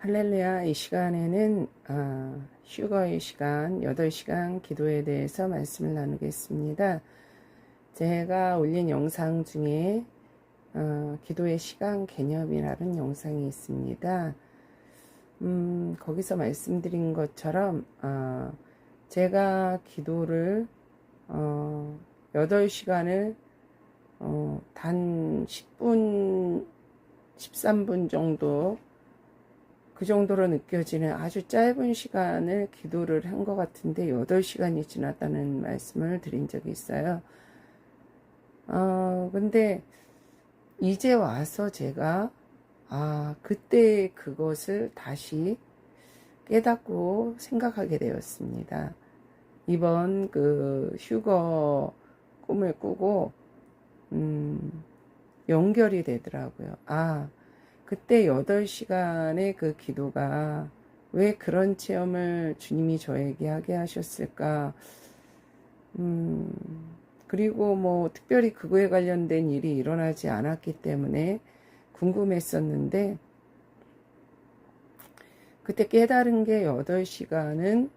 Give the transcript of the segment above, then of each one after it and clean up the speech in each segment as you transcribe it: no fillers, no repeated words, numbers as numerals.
할렐루야. 이 시간에는 슈거의 시간 8시간 기도에 대해서 말씀을 나누겠습니다. 제가 올린 영상 중에 기도의 시간 개념이라는 영상이 있습니다. 거기서 말씀드린 것처럼 제가 기도를 8시간을 단 10분 13분 정도 그 정도로 느껴지는 아주 짧은 시간을 기도를 한 것 같은데 8시간이 지났다는 말씀을 드린 적이 있어요. 근데 이제 와서 제가 그때 그것을 다시 깨닫고 생각하게 되었습니다. 이번 그 휴거 꿈을 꾸고 연결이 되더라고요. 그때 8시간의 그 기도가 왜 그런 체험을 주님이 저에게 하게 하셨을까? 그리고 뭐 특별히 그거에 관련된 일이 일어나지 않았기 때문에 궁금했었는데, 그때 깨달은 게 8시간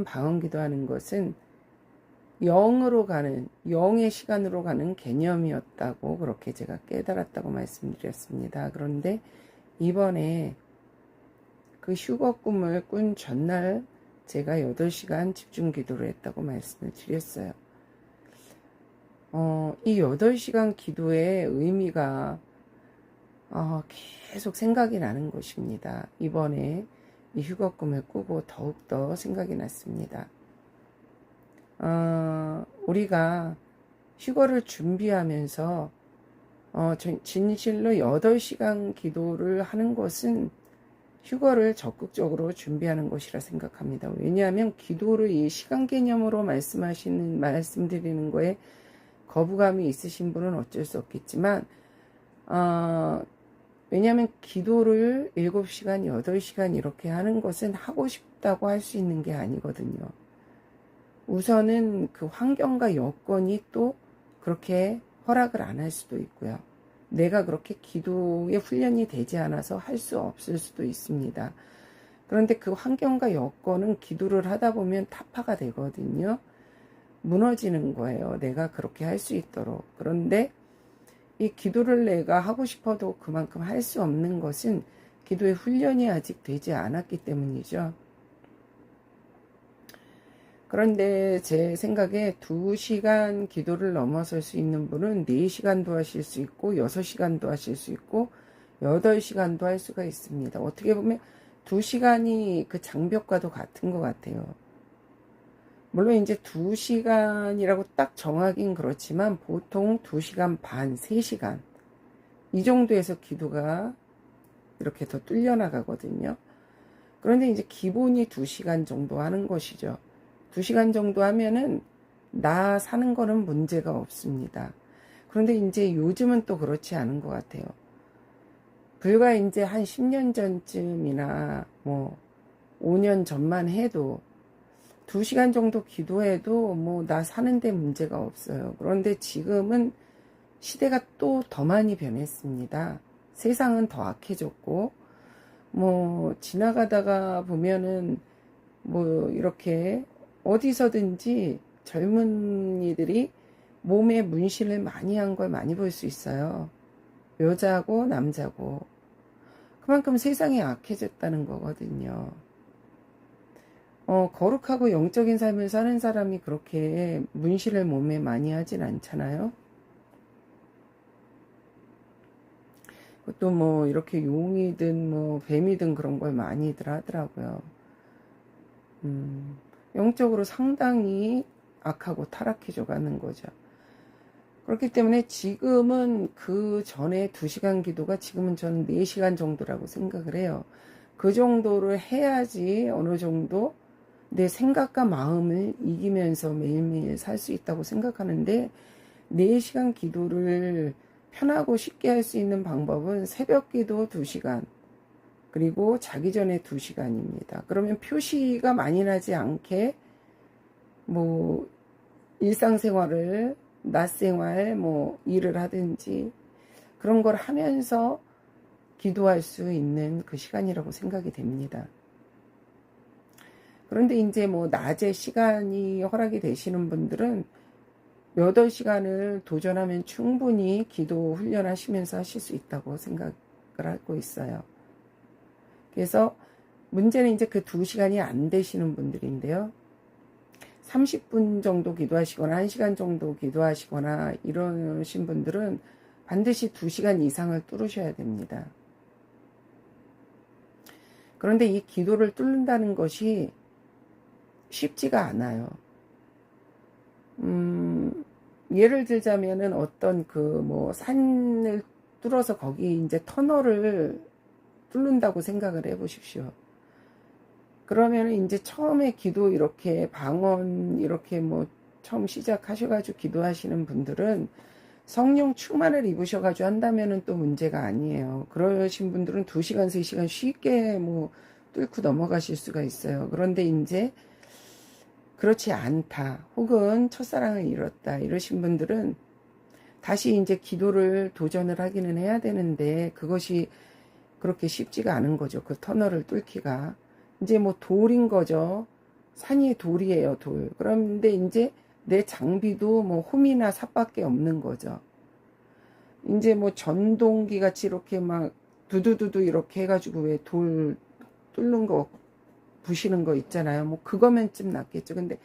방언 기도하는 것은 영으로 가는, 영의 시간으로 가는 개념이었다고 그렇게 제가 깨달았다고 말씀드렸습니다. 그런데 이번에 그 휴거 꿈을 꾼 전날 제가 8시간 집중 기도를 했다고 말씀을 드렸어요. 이 8시간 기도의 의미가 계속 생각이 나는 것입니다. 이번에 이 휴거 꿈을 꾸고 더욱더 생각이 났습니다. 우리가 휴거를 준비하면서 진실로 8시간 기도를 하는 것은 휴거를 적극적으로 준비하는 것이라 생각합니다. 왜냐하면 기도를 이 시간 개념으로 말씀드리는 거에 거부감이 있으신 분은 어쩔 수 없겠지만, 왜냐하면 기도를 7시간, 8시간 이렇게 하는 것은 하고 싶다고 할 수 있는 게 아니거든요. 우선은 그 환경과 여건이 또 그렇게 허락을 안 할 수도 있고요. 내가 그렇게 기도에 훈련이 되지 않아서 할 수 없을 수도 있습니다. 그런데 그 환경과 여건은 기도를 하다 보면 타파가 되거든요. 무너지는 거예요. 내가 그렇게 할 수 있도록. 그런데 이 기도를 내가 하고 싶어도 그만큼 할 수 없는 것은 기도의 훈련이 아직 되지 않았기 때문이죠. 그런데 제 생각에 2시간 기도를 넘어설 수 있는 분은 4시간도 하실 수 있고 6시간도 하실 수 있고 8시간도 할 수가 있습니다. 어떻게 보면 2시간이 그 장벽과도 같은 것 같아요. 물론 이제 2시간이라고 딱 정하긴 그렇지만 보통 2시간 반, 3시간 이 정도에서 기도가 이렇게 더 뚫려 나가거든요. 그런데 이제 기본이 2시간 정도 하는 것이죠. 2시간 정도 하면은 나 사는 거는 문제가 없습니다. 그런데 이제 요즘은 또 그렇지 않은 것 같아요. 불과 이제 한 10년 전쯤이나 뭐 5년 전만 해도 2시간 정도 기도해도 뭐 나 사는데 문제가 없어요. 그런데 지금은 시대가 또 더 많이 변했습니다. 세상은 더 악해졌고, 뭐 지나가다가 보면은 뭐 이렇게 어디서든지 젊은이들이 몸에 문신을 많이 한 걸 많이 볼 수 있어요. 여자고 남자고. 그만큼 세상이 악해졌다는 거거든요. 거룩하고 영적인 삶을 사는 사람이 그렇게 문신을 몸에 많이 하진 않잖아요. 또 뭐 이렇게 용이든 뭐 뱀이든 그런 걸 많이들 하더라고요. 영적으로 상당히 악하고 타락해져 가는 거죠. 그렇기 때문에 지금은 그 전에 2시간 기도가 지금은 저는 4시간 정도라고 생각을 해요. 그 정도를 해야지 어느 정도 내 생각과 마음을 이기면서 매일매일 살 수 있다고 생각하는데, 4시간 기도를 편하고 쉽게 할 수 있는 방법은 새벽 기도 2시간, 그리고 자기 전에 2시간입니다. 그러면 표시가 많이 나지 않게 뭐 일상생활을 낮생활 뭐 일을 하든지 그런 걸 하면서 기도할 수 있는 그 시간이라고 생각이 됩니다. 그런데 이제 뭐 낮에 시간이 허락이 되시는 분들은 몇 월 시간을 도전하면 충분히 기도 훈련하시면서 하실 수 있다고 생각을 하고 있어요. 그래서 문제는 이제 그 2시간이 안 되시는 분들인데요. 30분 정도 기도하시거나 1시간 정도 기도하시거나 이러신 분들은 반드시 2시간 이상을 뚫으셔야 됩니다. 그런데 이 기도를 뚫는다는 것이 쉽지가 않아요. 예를 들자면은 어떤 산을 뚫어서 거기 이제 터널을 뚫는다고 생각을 해 보십시오. 그러면 이제 처음에 기도 이렇게 방언 이렇게 처음 시작하셔가지고 기도하시는 분들은 성령 충만을 입으셔가지고 한다면은 또 문제가 아니에요. 그러신 분들은 2시간, 3시간 쉽게 뚫고 넘어가실 수가 있어요. 그런데 이제 그렇지 않다, 혹은 첫사랑을 잃었다 이러신 분들은 다시 이제 기도를 도전을 하기는 해야 되는데 그것이 그렇게 쉽지가 않은 거죠. 그 터널을 뚫기가. 이제 돌인 거죠. 산이 돌이에요, 돌. 그런데 이제 내 장비도 홈이나 삽밖에 없는 거죠. 이제 전동기 같이 이렇게 막 두두두두 이렇게 해가지고 왜 돌 뚫는 거 부시는 거 있잖아요. 그거면 좀 낫겠죠. 근데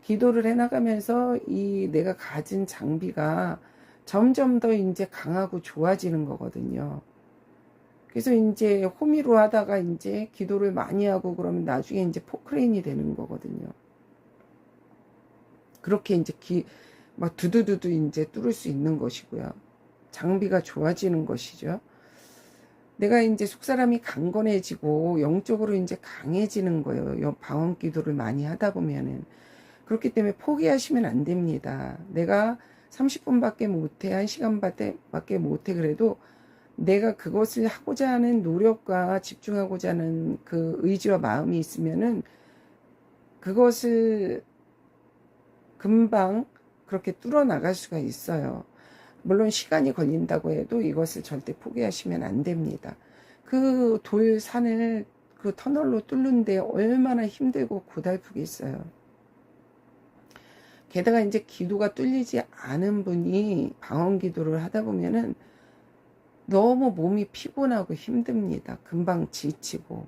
기도를 해나가면서 이 내가 가진 장비가 점점 더 이제 강하고 좋아지는 거거든요. 그래서 이제 호미로 하다가 이제 기도를 많이 하고 그러면 나중에 이제 포크레인이 되는 거거든요. 그렇게 이제 막 두두두두 이제 뚫을 수 있는 것이고요. 장비가 좋아지는 것이죠. 내가 이제 속사람이 강건해지고 영적으로 이제 강해지는 거예요. 방언 기도를 많이 하다 보면은. 그렇기 때문에 포기하시면 안 됩니다. 내가 30분밖에 못해, 1시간밖에 못해 그래도 내가 그것을 하고자 하는 노력과 집중하고자 하는 그 의지와 마음이 있으면은 그것을 금방 그렇게 뚫어 나갈 수가 있어요. 물론 시간이 걸린다고 해도 이것을 절대 포기하시면 안 됩니다. 그 돌산을 그 터널로 뚫는데 얼마나 힘들고 고달프겠어요. 게다가 이제 기도가 뚫리지 않은 분이 방언 기도를 하다 보면은 너무 몸이 피곤하고 힘듭니다. 금방 지치고.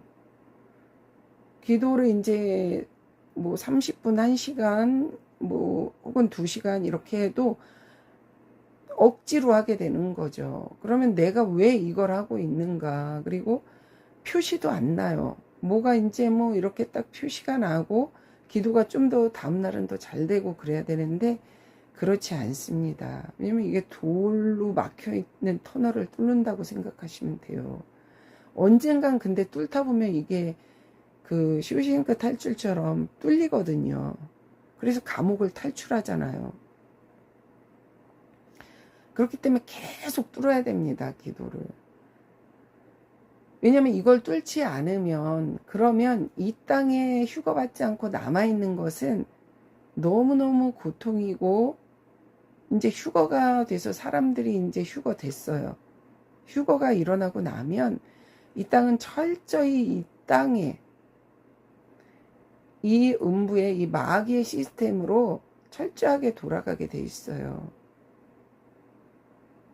기도를 이제 30분, 1시간, 혹은 2시간 이렇게 해도 억지로 하게 되는 거죠. 그러면 내가 왜 이걸 하고 있는가. 그리고 표시도 안 나요. 뭐가 이제 이렇게 딱 표시가 나고 기도가 좀 더 다음날은 더 잘 되고 그래야 되는데 그렇지 않습니다. 왜냐면 이게 돌로 막혀있는 터널을 뚫는다고 생각하시면 돼요. 언젠간 근데 뚫다 보면 이게 그 쇼생크 탈출처럼 뚫리거든요. 그래서 감옥을 탈출하잖아요. 그렇기 때문에 계속 뚫어야 됩니다. 기도를. 왜냐면 이걸 뚫지 않으면 그러면 이 땅에 휴거받지 않고 남아있는 것은 너무너무 고통이고 이제 휴거가 돼서 사람들이 이제 휴거 됐어요. 휴거가 일어나고 나면 이 땅은 철저히 이 땅에 이 음부의 이 마귀의 시스템으로 철저하게 돌아가게 돼 있어요.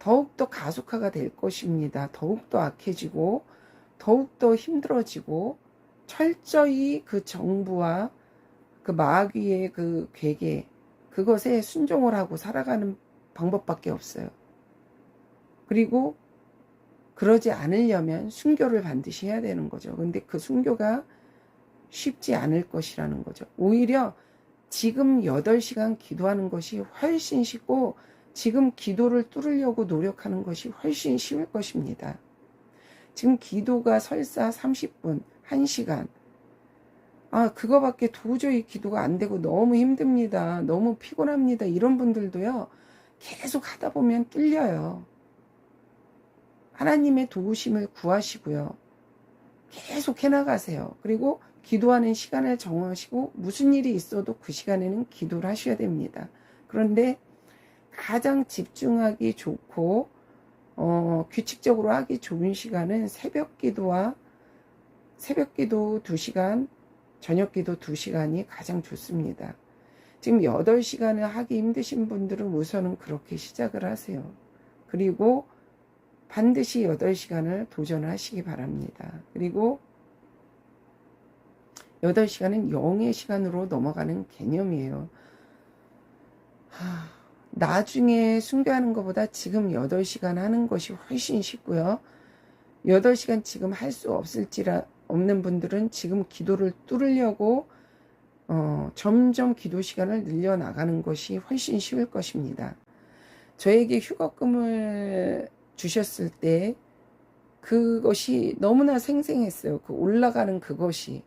더욱더 가속화가 될 것입니다. 더욱더 악해지고 더욱더 힘들어지고 철저히 그 정부와 그 마귀의 그 괴계 그것에 순종을 하고 살아가는 방법밖에 없어요. 그리고 그러지 않으려면 순교를 반드시 해야 되는 거죠. 근데 그 순교가 쉽지 않을 것이라는 거죠. 오히려 지금 8시간 기도하는 것이 훨씬 쉽고 지금 기도를 뚫으려고 노력하는 것이 훨씬 쉬울 것입니다. 지금 기도가 설사 30분, 1시간 그거밖에 도저히 기도가 안 되고 너무 힘듭니다. 너무 피곤합니다. 이런 분들도요. 계속 하다 보면 뚫려요. 하나님의 도우심을 구하시고요. 계속 해나가세요. 그리고 기도하는 시간을 정하시고 무슨 일이 있어도 그 시간에는 기도를 하셔야 됩니다. 그런데 가장 집중하기 좋고 규칙적으로 하기 좋은 시간은 새벽 기도 2시간, 저녁 기도 2시간이 가장 좋습니다. 지금 8시간을 하기 힘드신 분들은 우선은 그렇게 시작을 하세요. 그리고 반드시 8시간을 도전하시기 바랍니다. 그리고 8시간은 영의 시간으로 넘어가는 개념이에요. 나중에 순교하는 것보다 지금 8시간 하는 것이 훨씬 쉽고요. 8시간 지금 할 수 없는 분들은 지금 기도를 뚫으려고 점점 기도 시간을 늘려나가는 것이 훨씬 쉬울 것입니다. 저에게 휴거금을 주셨을 때 그것이 너무나 생생했어요. 그 올라가는 그것이.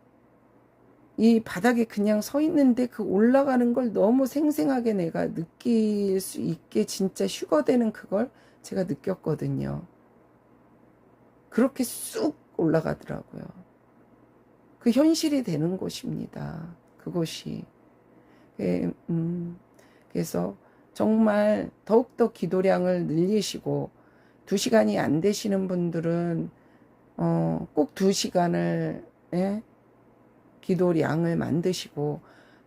이 바닥에 그냥 서 있는데 그 올라가는 걸 너무 생생하게 내가 느낄 수 있게 진짜 휴거되는 그걸 제가 느꼈거든요. 그렇게 쑥 올라가더라고요. 그 현실이 되는 것입니다. 그것이. 그래서 정말 더욱더 기도량을 늘리시고 2시간이 안 되시는 분들은 꼭 2시간을 기도량을 만드시고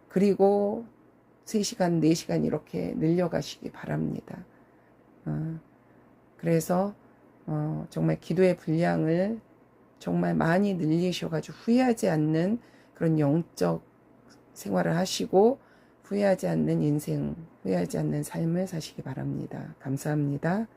그리고 3시간, 4시간 이렇게 늘려가시기 바랍니다. 그래서 정말 기도의 분량을 정말 많이 늘리셔가지고 후회하지 않는 그런 영적 생활을 하시고 후회하지 않는 인생, 후회하지 않는 삶을 사시기 바랍니다. 감사합니다.